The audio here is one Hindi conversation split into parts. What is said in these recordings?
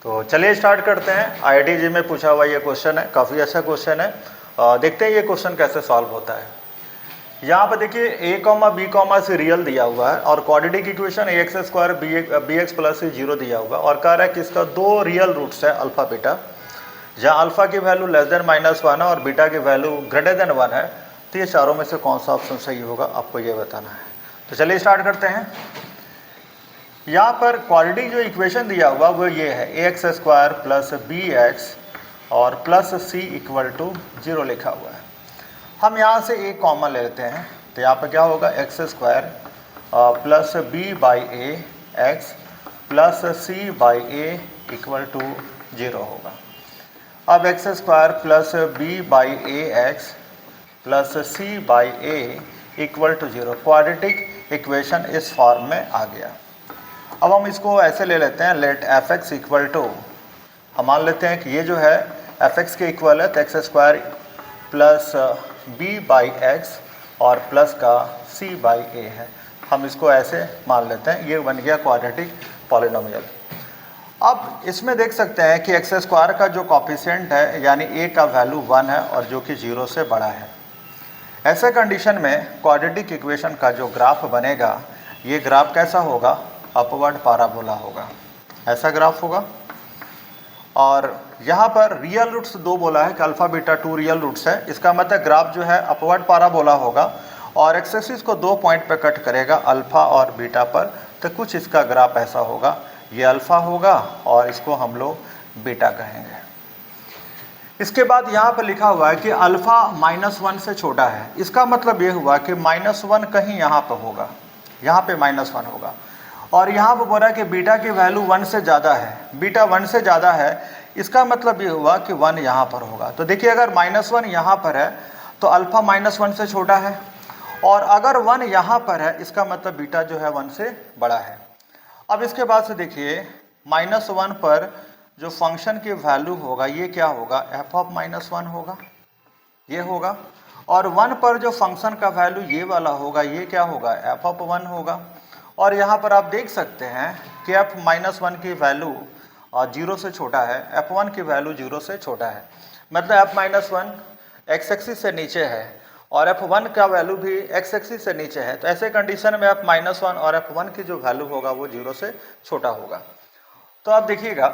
तो चलिए स्टार्ट करते हैं। IIT में पूछा हुआ ये क्वेश्चन है, काफ़ी अच्छा क्वेश्चन है। देखते हैं ये क्वेश्चन कैसे सॉल्व होता है। यहाँ पर देखिए a, b, से रियल दिया हुआ है और quadratic equation ax² bx plus 0 दिया हुआ है और कह रहा है कि इसका दो रियल रूट्स है अल्फा बीटा, जहाँ अल्फा की वैल्यू लेस देन -1 है और बीटा की वैल्यू ग्रेटर देन 1 है। तो ये चारों में से कौन सा ऑप्शन सही होगा आपको ये बताना है। तो चलिए स्टार्ट करते हैं। यहाँ पर क्वाड्रेटिक जो इक्वेशन दिया हुआ वो ये है ax² प्लस bx और प्लस c = 0 लिखा हुआ है। हम यहाँ से एक कॉमन ले लेते हैं, तो यहाँ पर क्या होगा x² plus b/a x plus c/a = 0 होगा। अब x² plus b/a x plus c/a = 0, quadratic equation इस फॉर्म में आ गया। अब हम इसको ऐसे ले लेते हैं, लेट fx = हम मान लेते हैं कि ये जो है fx के इक्वल है, तो x² प्लस b/x और प्लस का c/a है। हम इसको ऐसे मान लेते हैं, ये बन गया क्वाड्रेटिक पॉलिनोमियल। अब इसमें देख सकते हैं कि x² का जो कॉफिशिएंट है यानी a का वैल्यू 1 है और जो कि 0 से बड़ा है। ऐसे कंडीशन में क्वाड्रेटिक इक्वेशन का जो ग्राफ बनेगा, ये ग्राफ कैसा होगा? अपवर्ड पैराबोला होगा, ऐसा ग्राफ होगा। और यहाँ पर रियल रूट्स दो बोला है कि अल्फा बीटा 2 रियल रूट्स है, इसका मतलब ग्राफ जो है अपवर्ड पैराबोला होगा और एक्स एक्सिस को 2 पॉइंट पर कट करेगा, अल्फा और बीटा पर। तो कुछ इसका ग्राफ ऐसा होगा, ये अल्फा होगा और इसको हम लोग बीटा कहेंगे। इसके बाद यहाँ पर लिखा हुआ है कि अल्फा -1 से छोटा है, इसका मतलब ये हुआ कि -1 कहीं यहाँ पर होगा, यहाँ पे -1 होगा। और यहाँ पर बोला कि बीटा की वैल्यू 1 से ज़्यादा है, बीटा 1 से ज़्यादा है, इसका मतलब ये हुआ कि 1 यहाँ पर होगा। तो देखिए अगर -1 यहाँ पर है तो अल्फा -1 से छोटा है, और अगर 1 यहाँ पर है इसका मतलब बीटा जो है 1 से बड़ा है। अब इसके बाद से देखिए -1 पर जो फंक्शन की वैल्यू होगा ये क्या होगा? f(-1) होगा, ये होगा। और 1 पर जो फंक्शन का वैल्यू ये वाला होगा, ये क्या होगा? f(1) होगा। और यहाँ पर आप देख सकते हैं कि f-1 की वैल्यू 0 से छोटा है, f1 की वैल्यू 0 से छोटा है, मतलब f-1 x एक्सिस से नीचे है और f1 का वैल्यू भी x एक्सिस से नीचे है। तो ऐसे कंडीशन में f-1 और f1 की जो वैल्यू होगा वो 0 से छोटा होगा। तो आप देखिएगा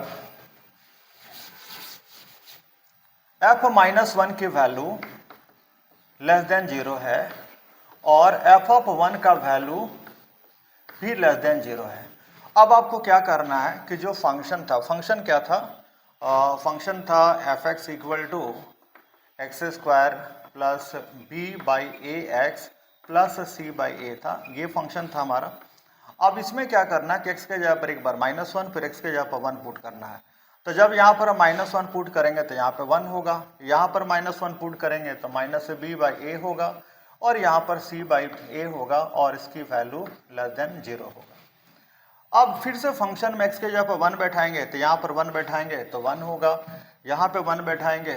f-1 की वैल्यू लेस देन 0 है और f(1) का वैल्यू भी लेस देन 0 है। अब आपको क्या करना है कि जो फंक्शन था, फंक्शन क्या था? फंक्शन था fx = x² plus b/ax plus c/a था, ये फंक्शन था हमारा। अब इसमें क्या करना है कि x के जगह पर एक बार -1 फिर x के जगह पर 1 पुट करना है। तो जब यहाँ पर हम -1 पुट करेंगे तो यहाँ पर 1 होगा, यहाँ पर -1 पुट करेंगे तो -b/a होगा और यहाँ पर c/a होगा और इसकी वैल्यू लेस देन 0 होगा। अब फिर से फंक्शन में x के जगह पर 1 बैठाएंगे तो यहाँ पर 1 बैठाएंगे तो 1 होगा, यहाँ पे 1 बैठाएंगे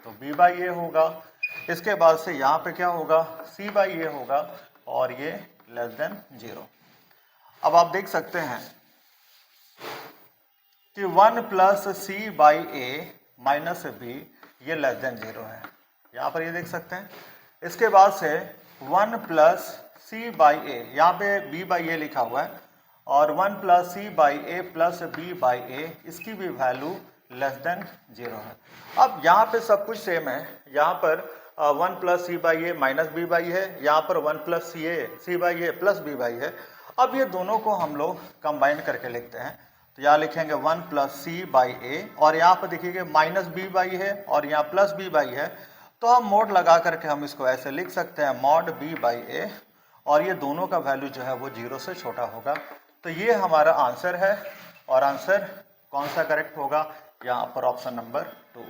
तो b/a होगा, इसके बाद से यहाँ पे क्या होगा? c/a होगा और ये लेस देन 0। अब आप देख सकते हैं कि 1 प्लस c/a माइनस b ये लेस देन 0 है, यहाँ पर ये देख सकते हैं। इसके बाद से 1 प्लस c/a, यहाँ पे b/a लिखा हुआ है और 1 प्लस c/a प्लस b/a, इसकी भी वैल्यू लेस देन 0 है। अब यहाँ पे सब कुछ सेम है, यहाँ पर 1 प्लस c/a माइनस b/a है, यहाँ पर 1 प्लस c/a प्लस b/a है। अब ये दोनों को हम लोग कंबाइन करके लिखते हैं, तो यहाँ लिखेंगे 1 प्लस c/a और यहाँ पर देखिए माइनस b/a है और यहाँ प्लस b/a है, तो हम मोड लगा करके हम इसको ऐसे लिख सकते हैं mod b/a और ये दोनों का वैल्यू जो है वो 0 से छोटा होगा। तो ये हमारा आंसर है और आंसर कौन सा करेक्ट होगा? यहाँ पर ऑप्शन नंबर 2।